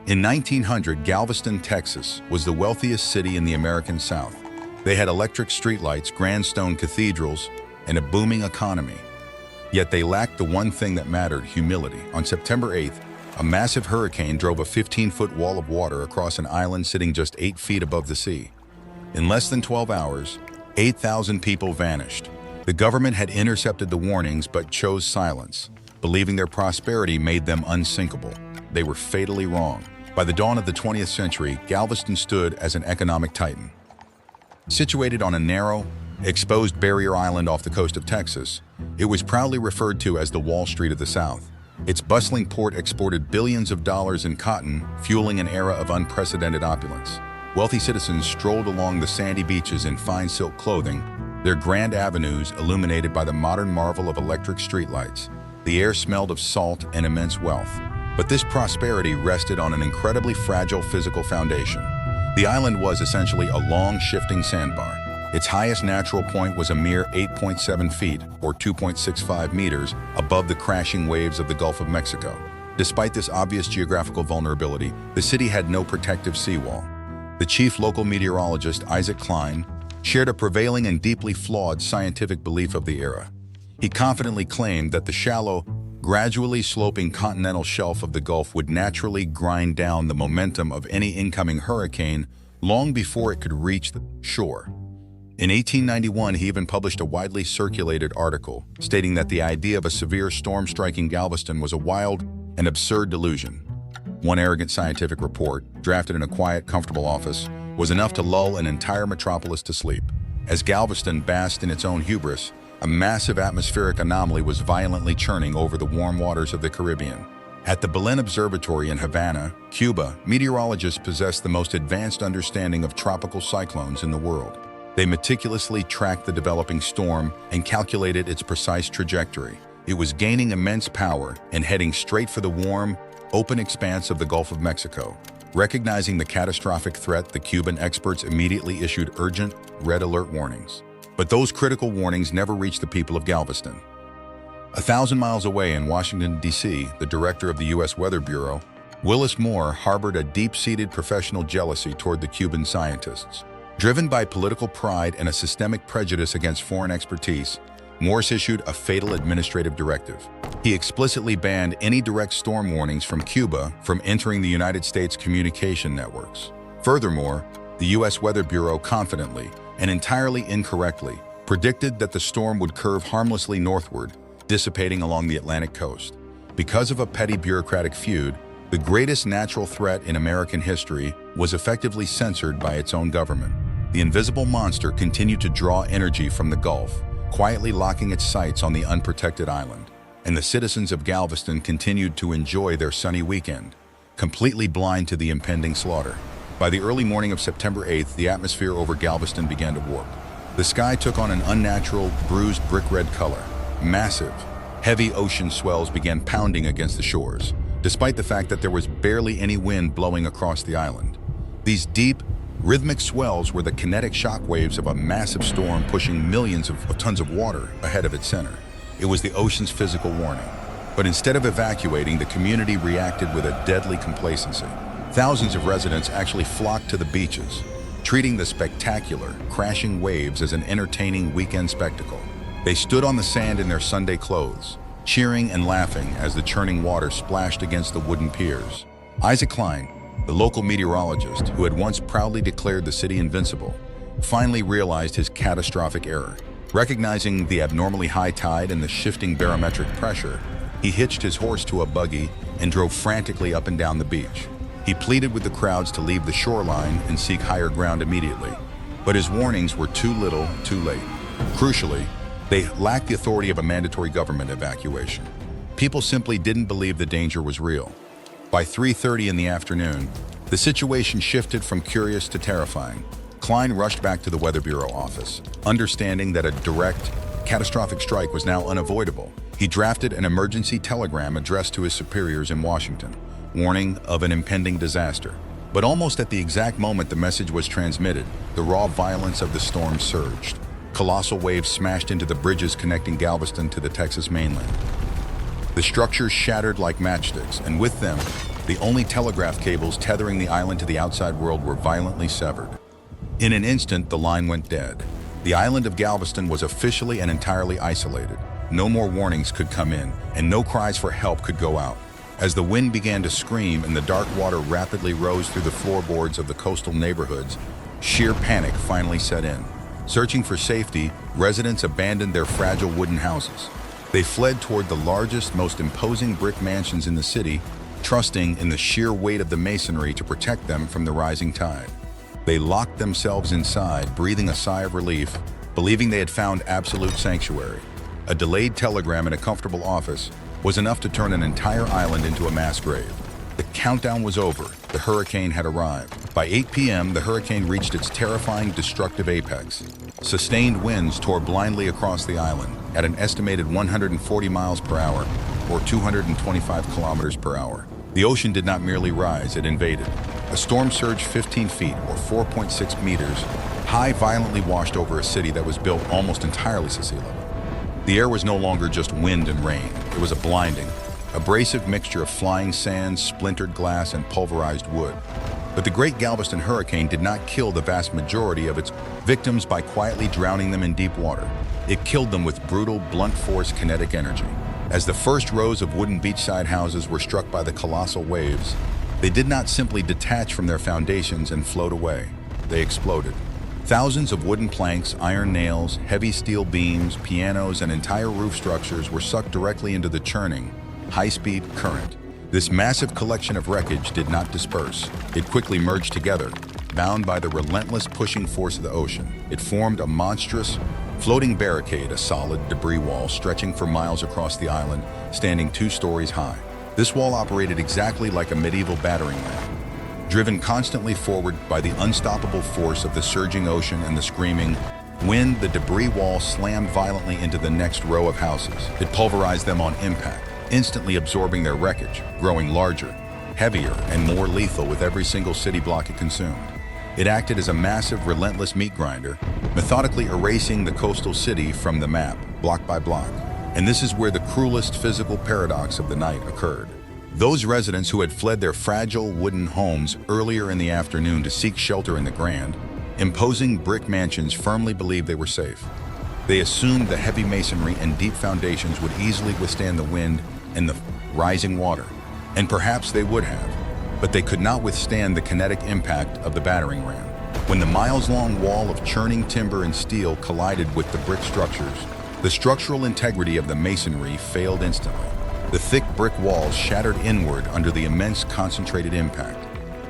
In 1900, Galveston, Texas, was the wealthiest city in the American South. They had electric streetlights, grand stone cathedrals, and a booming economy. Yet they lacked the one thing that mattered: humility. On September 8th, a massive hurricane drove a 15-foot wall of water across an island sitting just 8 feet above the sea. In less than 12 hours, 8,000 people vanished. The government had intercepted the warnings but chose silence, believing their prosperity made them unsinkable. They were fatally wrong. By the dawn of the 20th century, Galveston stood as an economic titan. Situated on a narrow, exposed barrier island off the coast of Texas, it was proudly referred to as the Wall Street of the South. Its bustling port exported billions of dollars in cotton, fueling an era of unprecedented opulence. Wealthy citizens strolled along the sandy beaches in fine silk clothing, their grand avenues illuminated by the modern marvel of electric streetlights. The air smelled of salt and immense wealth. But this prosperity rested on an incredibly fragile physical foundation. The island was essentially a long, shifting sandbar. Its highest natural point was a mere 8.7 feet, or 2.65 meters, above the crashing waves of the Gulf of Mexico. Despite this obvious geographical vulnerability, the city had no protective seawall. The chief local meteorologist, Isaac Klein, shared a prevailing and deeply flawed scientific belief of the era. He confidently claimed that the shallow, gradually sloping continental shelf of the Gulf would naturally grind down the momentum of any incoming hurricane long before it could reach the shore. In 1891, he even published a widely circulated article stating that the idea of a severe storm striking Galveston was a wild and absurd delusion. One arrogant scientific report, drafted in a quiet, comfortable office, was enough to lull an entire metropolis to sleep. As Galveston basked in its own hubris, a massive atmospheric anomaly was violently churning over the warm waters of the Caribbean. At the Belen Observatory in Havana, Cuba, meteorologists possessed the most advanced understanding of tropical cyclones in the world. They meticulously tracked the developing storm and calculated its precise trajectory. It was gaining immense power and heading straight for the warm, open expanse of the Gulf of Mexico. Recognizing the catastrophic threat, the Cuban experts immediately issued urgent, red alert warnings. But those critical warnings never reached the people of Galveston. 1,000 miles away in Washington, D.C., the director of the U.S. Weather Bureau, Willis Moore, harbored a deep-seated professional jealousy toward the Cuban scientists. Driven by political pride and a systemic prejudice against foreign expertise, Morse issued a fatal administrative directive. He explicitly banned any direct storm warnings from Cuba from entering the United States communication networks. Furthermore, the U.S. Weather Bureau confidently, and entirely incorrectly, predicted that the storm would curve harmlessly northward, dissipating along the Atlantic coast. Because of a petty bureaucratic feud, the greatest natural threat in American history was effectively censored by its own government. The invisible monster continued to draw energy from the Gulf, quietly locking its sights on the unprotected island. And the citizens of Galveston continued to enjoy their sunny weekend, completely blind to the impending slaughter. By the early morning of September 8th, the atmosphere over Galveston began to warp. The sky took on an unnatural, bruised brick-red color. Massive, heavy ocean swells began pounding against the shores, despite the fact that there was barely any wind blowing across the island. These deep, rhythmic swells were the kinetic shock waves of a massive storm pushing millions of tons of water ahead of its center. It was the ocean's physical warning. But instead of evacuating, the community reacted with a deadly complacency. Thousands of residents actually flocked to the beaches, treating the spectacular, crashing waves as an entertaining weekend spectacle. They stood on the sand in their Sunday clothes, cheering and laughing as the churning water splashed against the wooden piers. Isaac Klein, the local meteorologist who had once proudly declared the city invincible, finally realized his catastrophic error. Recognizing the abnormally high tide and the shifting barometric pressure, he hitched his horse to a buggy and drove frantically up and down the beach. He pleaded with the crowds to leave the shoreline and seek higher ground immediately. But his warnings were too little, too late. Crucially, they lacked the authority of a mandatory government evacuation. People simply didn't believe the danger was real. By 3:30 in the afternoon, the situation shifted from curious to terrifying. Klein rushed back to the Weather Bureau office, understanding that a direct, catastrophic strike was now unavoidable. He drafted an emergency telegram addressed to his superiors in Washington, warning of an impending disaster. But almost at the exact moment the message was transmitted, the raw violence of the storm surged. Colossal waves smashed into the bridges connecting Galveston to the Texas mainland. The structures shattered like matchsticks, and with them, The only telegraph cables tethering the island to the outside world were violently severed. In an instant, the line went dead. The island of Galveston was officially and entirely isolated. No more warnings could come in, and no cries for help could go out. As the wind began to scream and the dark water rapidly rose through the floorboards of the coastal neighborhoods, sheer panic finally set in. Searching for safety, residents abandoned their fragile wooden houses. They fled toward the largest, most imposing brick mansions in the city, trusting in the sheer weight of the masonry to protect them from the rising tide. They locked themselves inside, breathing a sigh of relief, believing they had found absolute sanctuary. A delayed telegram in a comfortable office was enough to turn an entire island into a mass grave. The countdown was over. The hurricane had arrived. By 8 p.m., the hurricane reached its terrifying, destructive apex. Sustained winds tore blindly across the island at an estimated 140 miles per hour, or 225 kilometers per hour. The ocean did not merely rise, it invaded. A storm surge 15 feet, or 4.6 meters, high violently washed over a city that was built almost entirely to sea level. The air was no longer just wind and rain. It was a blinding, abrasive mixture of flying sand, splintered glass, and pulverized wood. But the Great Galveston Hurricane did not kill the vast majority of its victims by quietly drowning them in deep water. It killed them with brutal, blunt force kinetic energy. As the first rows of wooden beachside houses were struck by the colossal waves, they did not simply detach from their foundations and float away. They exploded. Thousands of wooden planks, iron nails, heavy steel beams, pianos, and entire roof structures were sucked directly into the churning, high-speed current. This massive collection of wreckage did not disperse. It quickly merged together, bound by the relentless pushing force of the ocean. It formed a monstrous, floating barricade, a solid debris wall stretching for miles across the island, standing 2 stories high. This wall operated exactly like a medieval battering ram. Driven constantly forward by the unstoppable force of the surging ocean and the screaming wind, the debris wall slammed violently into the next row of houses. It pulverized them on impact, instantly absorbing their wreckage, growing larger, heavier, and more lethal with every single city block it consumed. It acted as a massive, relentless meat grinder, methodically erasing the coastal city from the map, block by block. And this is where the cruelest physical paradox of the night occurred. Those residents who had fled their fragile wooden homes earlier in the afternoon to seek shelter in the grand, imposing brick mansions firmly believed they were safe. They assumed the heavy masonry and deep foundations would easily withstand the wind and the rising water, and perhaps they would have, but they could not withstand the kinetic impact of the battering ram. When the miles-long wall of churning timber and steel collided with the brick structures, the structural integrity of the masonry failed instantly. The thick brick walls shattered inward under the immense concentrated impact.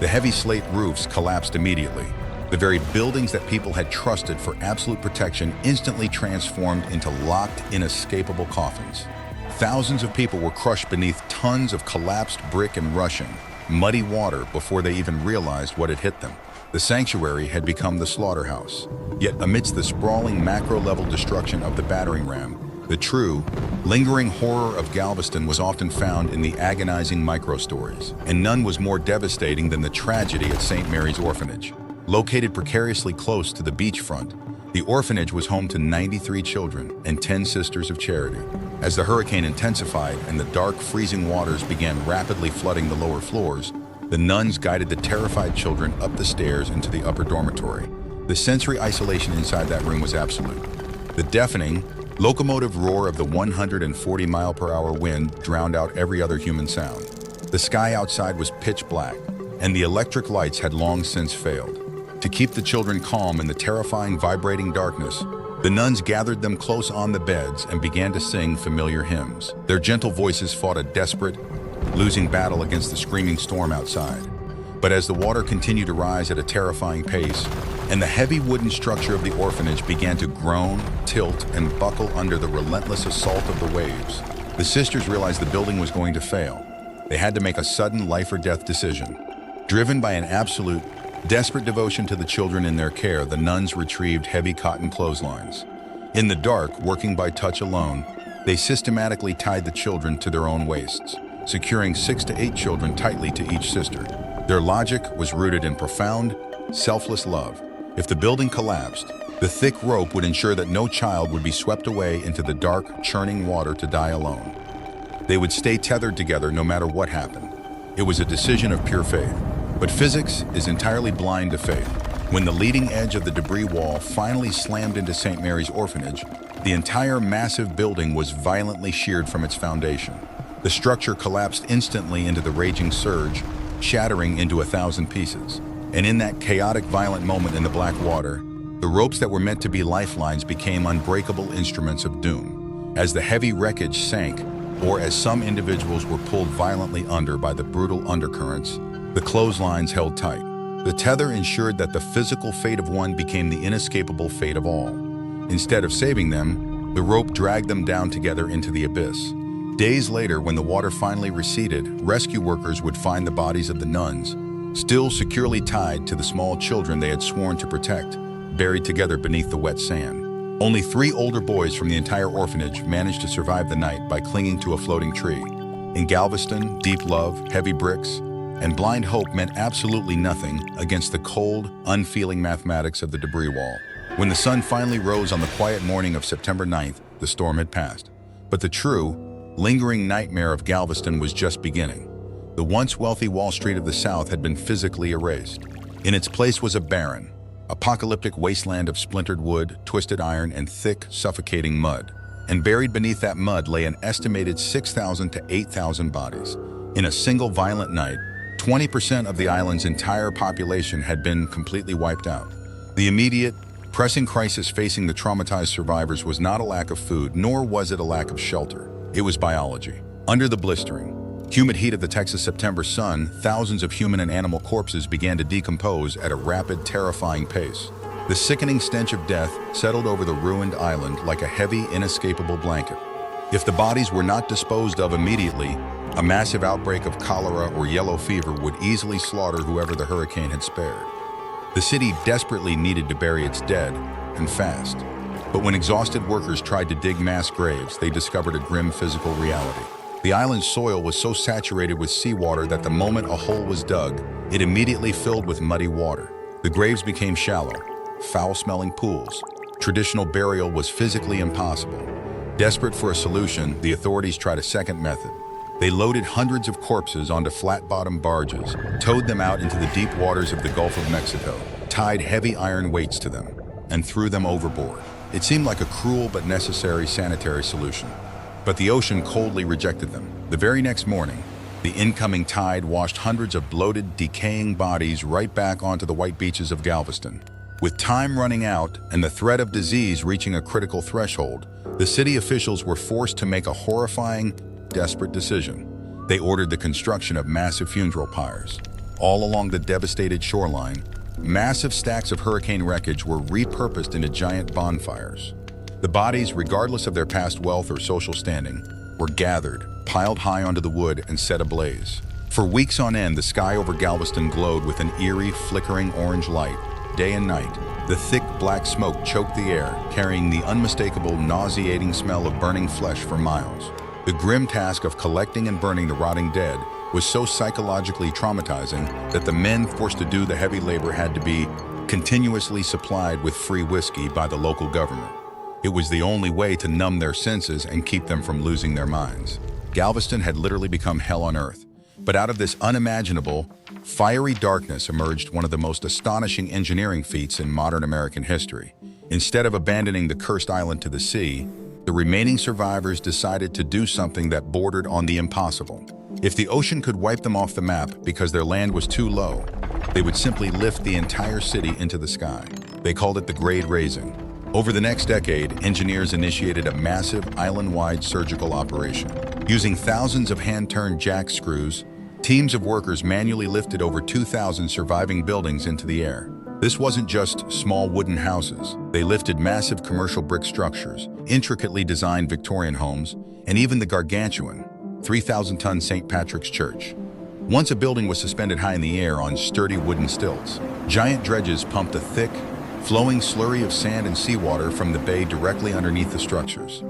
The heavy slate roofs collapsed immediately. The very buildings that people had trusted for absolute protection instantly transformed into locked, inescapable coffins. Thousands of people were crushed beneath tons of collapsed brick and rushing, muddy water before they even realized what had hit them. The sanctuary had become the slaughterhouse. Yet amidst the sprawling macro-level destruction of the battering ram, the true, lingering horror of Galveston was often found in the agonizing micro-stories, and none was more devastating than the tragedy at St. Mary's Orphanage. Located precariously close to the beachfront, the orphanage was home to 93 children and 10 Sisters of Charity. As the hurricane intensified and the dark, freezing waters began rapidly flooding the lower floors, the nuns guided the terrified children up the stairs into the upper dormitory. The sensory isolation inside that room was absolute. The deafening, locomotive roar of the 140-mile-per-hour wind drowned out every other human sound. The sky outside was pitch black, and the electric lights had long since failed. To keep the children calm in the terrifying, vibrating darkness, the nuns gathered them close on the beds and began to sing familiar hymns. Their gentle voices fought a desperate, losing battle against the screaming storm outside. But as the water continued to rise at a terrifying pace, and the heavy wooden structure of the orphanage began to groan, tilt, and buckle under the relentless assault of the waves, the sisters realized the building was going to fail. They had to make a sudden life-or-death decision. Driven by an absolute, desperate devotion to the children in their care, the nuns retrieved heavy cotton clotheslines. In the dark, working by touch alone, they systematically tied the children to their own waists, securing 6 to 8 children tightly to each sister. Their logic was rooted in profound, selfless love. If the building collapsed, the thick rope would ensure that no child would be swept away into the dark, churning water to die alone. They would stay tethered together no matter what happened. It was a decision of pure faith. But physics is entirely blind to faith. When the leading edge of the debris wall finally slammed into St. Mary's Orphanage, the entire massive building was violently sheared from its foundation. The structure collapsed instantly into the raging surge, shattering into 1,000 pieces. And in that chaotic, violent moment in the black water, the ropes that were meant to be lifelines became unbreakable instruments of doom. As the heavy wreckage sank, or as some individuals were pulled violently under by the brutal undercurrents, the clotheslines held tight. The tether ensured that the physical fate of one became the inescapable fate of all. Instead of saving them, the rope dragged them down together into the abyss. Days later, when the water finally receded, rescue workers would find the bodies of the nuns, still securely tied to the small children they had sworn to protect, buried together beneath the wet sand. Only 3 older boys from the entire orphanage managed to survive the night by clinging to a floating tree. In Galveston, deep love, heavy bricks, and blind hope meant absolutely nothing against the cold, unfeeling mathematics of the debris wall. When the sun finally rose on the quiet morning of September 9th, the storm had passed. But the true, lingering nightmare of Galveston was just beginning. The once wealthy Wall Street of the South had been physically erased. In its place was a barren, apocalyptic wasteland of splintered wood, twisted iron, and thick, suffocating mud. And buried beneath that mud lay an estimated 6,000 to 8,000 bodies. In a single violent night, 20% of the island's entire population had been completely wiped out. The immediate, pressing crisis facing the traumatized survivors was not a lack of food, nor was it a lack of shelter. It was biology. Under the blistering, humid heat of the Texas September sun, thousands of human and animal corpses began to decompose at a rapid, terrifying pace. The sickening stench of death settled over the ruined island like a heavy, inescapable blanket. If the bodies were not disposed of immediately, a massive outbreak of cholera or yellow fever would easily slaughter whoever the hurricane had spared. The city desperately needed to bury its dead, and fast. But when exhausted workers tried to dig mass graves, they discovered a grim physical reality. The island's soil was so saturated with seawater that the moment a hole was dug, it immediately filled with muddy water. The graves became shallow, foul-smelling pools. Traditional burial was physically impossible. Desperate for a solution, the authorities tried a second method. They loaded hundreds of corpses onto flat-bottomed barges, towed them out into the deep waters of the Gulf of Mexico, tied heavy iron weights to them, and threw them overboard. It seemed like a cruel but necessary sanitary solution. But the ocean coldly rejected them. The very next morning, the incoming tide washed hundreds of bloated, decaying bodies right back onto the white beaches of Galveston. With time running out and the threat of disease reaching a critical threshold, the city officials were forced to make a horrifying, desperate decision. They ordered the construction of massive funeral pyres. All along the devastated shoreline, massive stacks of hurricane wreckage were repurposed into giant bonfires. The bodies, regardless of their past wealth or social standing, were gathered, piled high onto the wood, and set ablaze. For weeks on end, the sky over Galveston glowed with an eerie, flickering orange light, day and night. The thick black smoke choked the air, carrying the unmistakable, nauseating smell of burning flesh for miles. The grim task of collecting and burning the rotting dead was so psychologically traumatizing that the men forced to do the heavy labor had to be continuously supplied with free whiskey by the local government. It was the only way to numb their senses and keep them from losing their minds. Galveston had literally become hell on earth. But out of this unimaginable, fiery darkness emerged one of the most astonishing engineering feats in modern American history. Instead of abandoning the cursed island to the sea, the remaining survivors decided to do something that bordered on the impossible. If the ocean could wipe them off the map because their land was too low, they would simply lift the entire city into the sky. They called it the grade raising. Over the next decade, engineers initiated a massive island-wide surgical operation. Using thousands of hand-turned jack screws, teams of workers manually lifted over 2,000 surviving buildings into the air. This wasn't just small wooden houses. They lifted massive commercial brick structures, intricately designed Victorian homes, and even the gargantuan 3,000-ton St. Patrick's Church. Once a building was suspended high in the air on sturdy wooden stilts, giant dredges pumped a thick, flowing slurry of sand and seawater from the bay directly underneath the structures.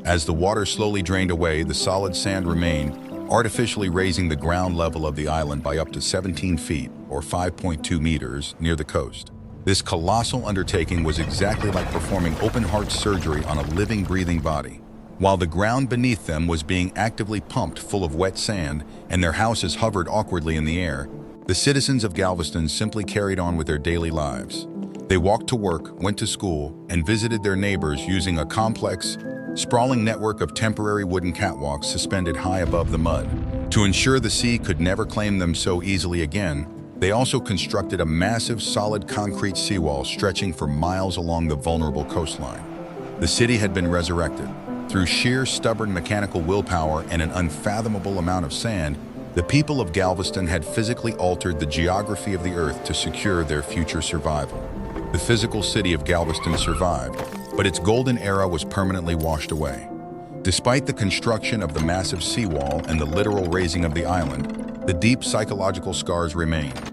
As the water slowly drained away, the solid sand remained, artificially raising the ground level of the island by up to 17 feet, or 5.2 meters, near the coast. This colossal undertaking was exactly like performing open-heart surgery on a living, breathing body. while the ground beneath them was being actively pumped full of wet sand and their houses hovered awkwardly in the air, the citizens of Galveston simply carried on with their daily lives. They walked to work, went to school, and visited their neighbors using a complex, sprawling network of temporary wooden catwalks suspended high above the mud. To ensure the sea could never claim them so easily again, they also constructed a massive solid concrete seawall stretching for miles along the vulnerable coastline. The city had been resurrected. Through sheer stubborn mechanical willpower and an unfathomable amount of sand, the people of Galveston had physically altered the geography of the earth to secure their future survival. The physical city of Galveston survived, but its golden era was permanently washed away. Despite the construction of the massive seawall and the literal razing of the island, the deep psychological scars remained.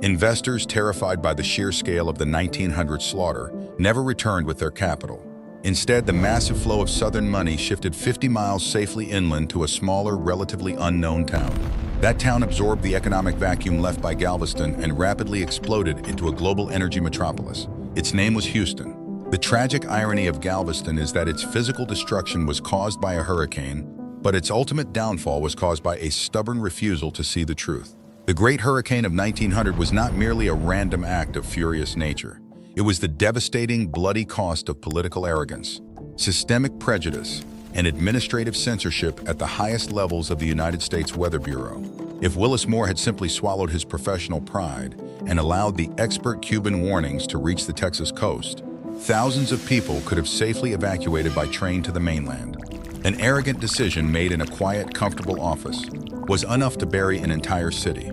Investors, terrified by the sheer scale of the 1900s slaughter, never returned with their capital. Instead, the massive flow of southern money shifted 50 miles safely inland to a smaller, relatively unknown town. That town absorbed the economic vacuum left by Galveston and rapidly exploded into a global energy metropolis. Its name was Houston. The tragic irony of Galveston is that its physical destruction was caused by a hurricane, but its ultimate downfall was caused by a stubborn refusal to see the truth. The Great Hurricane of 1900 was not merely a random act of furious nature. It was the devastating, bloody cost of political arrogance, systemic prejudice, and administrative censorship at the highest levels of the United States Weather Bureau. If Willis Moore had simply swallowed his professional pride and allowed the expert Cuban warnings to reach the Texas coast, thousands of people could have safely evacuated by train to the mainland. An arrogant decision made in a quiet, comfortable office was enough to bury an entire city.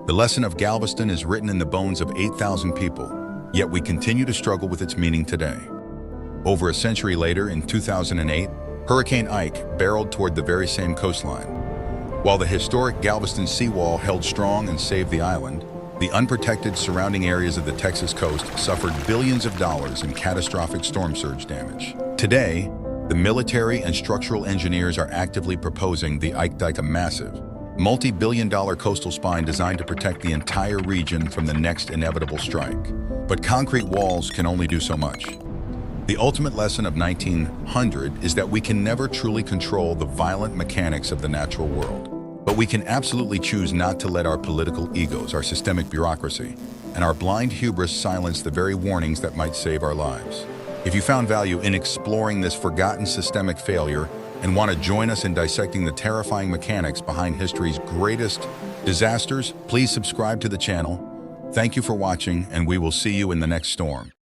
The lesson of Galveston is written in the bones of 8,000 people, yet we continue to struggle with its meaning today. Over a century later, in 2008, Hurricane Ike barreled toward the very same coastline. While the historic Galveston seawall held strong and saved the island, the unprotected surrounding areas of the Texas coast suffered billions of dollars in catastrophic storm surge damage. Today, the military and structural engineers are actively proposing the Ike Dike, a massive, multi-billion-dollar coastal spine designed to protect the entire region from the next inevitable strike. But concrete walls can only do so much. The ultimate lesson of 1900 is that we can never truly control the violent mechanics of the natural world. But we can absolutely choose not to let our political egos, our systemic bureaucracy, and our blind hubris silence the very warnings that might save our lives. If you found value in exploring this forgotten systemic failure and want to join us in dissecting the terrifying mechanics behind history's greatest disasters, please subscribe to the channel. Thank you for watching, and we will see you in the next storm.